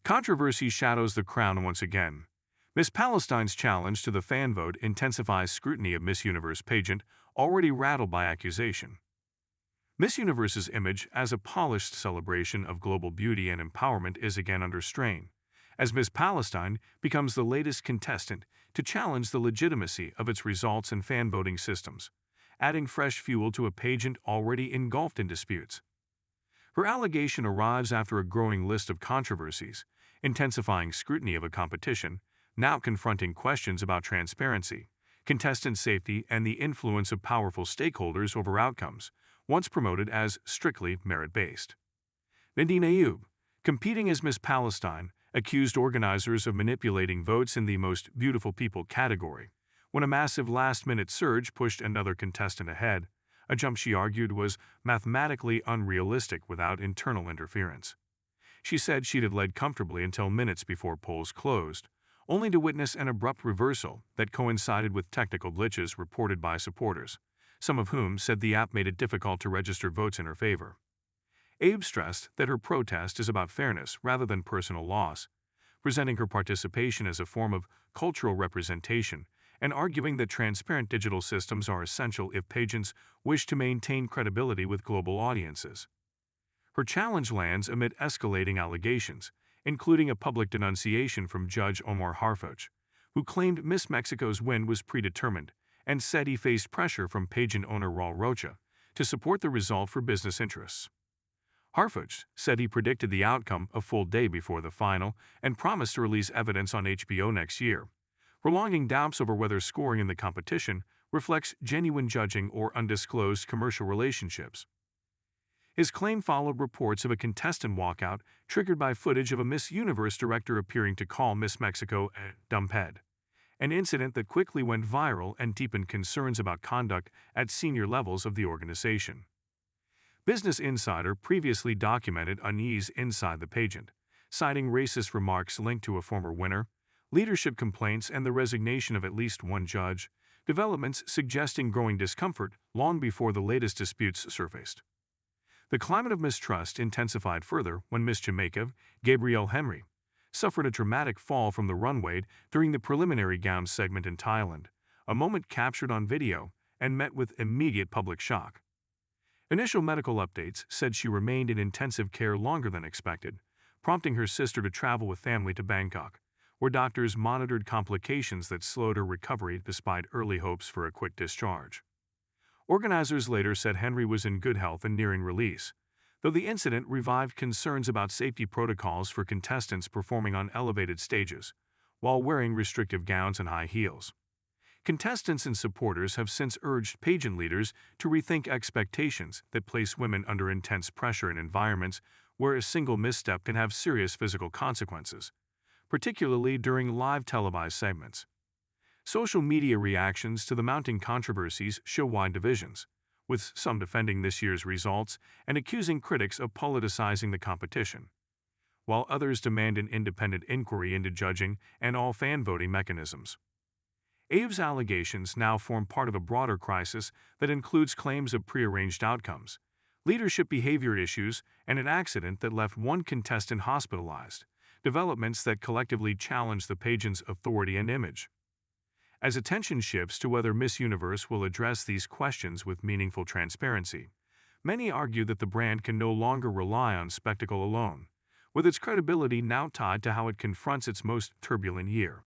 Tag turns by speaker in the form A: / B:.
A: Controversy shadows the crown once again. Miss Palestine's challenge to the fan vote intensifies scrutiny of Miss Universe pageant, already rattled by accusation. Miss Universe's image as a polished celebration of global beauty and empowerment is again under strain, as Miss Palestine becomes the latest contestant to challenge the legitimacy of its results and fan voting systems, adding fresh fuel to a pageant already engulfed in disputes. Her allegation arrives after a growing list of controversies, intensifying scrutiny of a competition, now confronting questions about transparency, contestant safety, and the influence of powerful stakeholders over outcomes, once promoted as strictly merit-based. Nadine Ayoub, competing as Miss Palestine, accused organizers of manipulating votes in the Most Beautiful People category, when a massive last-minute surge pushed another contestant ahead, a jump she argued was mathematically unrealistic without internal interference. She said she'd have led comfortably until minutes before polls closed, only to witness an abrupt reversal that coincided with technical glitches reported by supporters, some of whom said the app made it difficult to register votes in her favor. Abe stressed that her protest is about fairness rather than personal loss, presenting her participation as a form of cultural representation and arguing that transparent digital systems are essential if pageants wish to maintain credibility with global audiences. Her challenge lands amid escalating allegations, including a public denunciation from Judge Omar Harfuch, who claimed Miss Mexico's win was predetermined and said he faced pressure from pageant owner Raul Rocha to support the result for business interests. Harfuch said he predicted the outcome a full day before the final and promised to release evidence on HBO next year, prolonging doubts over whether scoring in the competition reflects genuine judging or undisclosed commercial relationships. His claim followed reports of a contestant walkout triggered by footage of a Miss Universe director appearing to call Miss Mexico a dumbhead, an incident that quickly went viral and deepened concerns about conduct at senior levels of the organization. Business Insider previously documented unease inside the pageant, citing racist remarks linked to a former winner, leadership complaints, and the resignation of at least one judge, developments suggesting growing discomfort long before the latest disputes surfaced. The climate of mistrust intensified further when Miss Jamaica, Gabrielle Henry, suffered a dramatic fall from the runway during the preliminary gown segment in Thailand, a moment captured on video and met with immediate public shock. Initial medical updates said she remained in intensive care longer than expected, prompting her sister to travel with family to Bangkok, where doctors monitored complications that slowed her recovery despite early hopes for a quick discharge. Organizers later said Henry was in good health and nearing release, though the incident revived concerns about safety protocols for contestants performing on elevated stages, while wearing restrictive gowns and high heels. Contestants and supporters have since urged pageant leaders to rethink expectations that place women under intense pressure in environments where a single misstep can have serious physical consequences, particularly during live televised segments. Social media reactions to the mounting controversies show wide divisions, with some defending this year's results and accusing critics of politicizing the competition, while others demand an independent inquiry into judging and all fan voting mechanisms. Abe's allegations now form part of a broader crisis that includes claims of prearranged outcomes, leadership behavior issues, and an accident that left one contestant hospitalized, developments that collectively challenge the pageant's authority and image. As attention shifts to whether Miss Universe will address these questions with meaningful transparency, many argue that the brand can no longer rely on spectacle alone, with its credibility now tied to how it confronts its most turbulent year.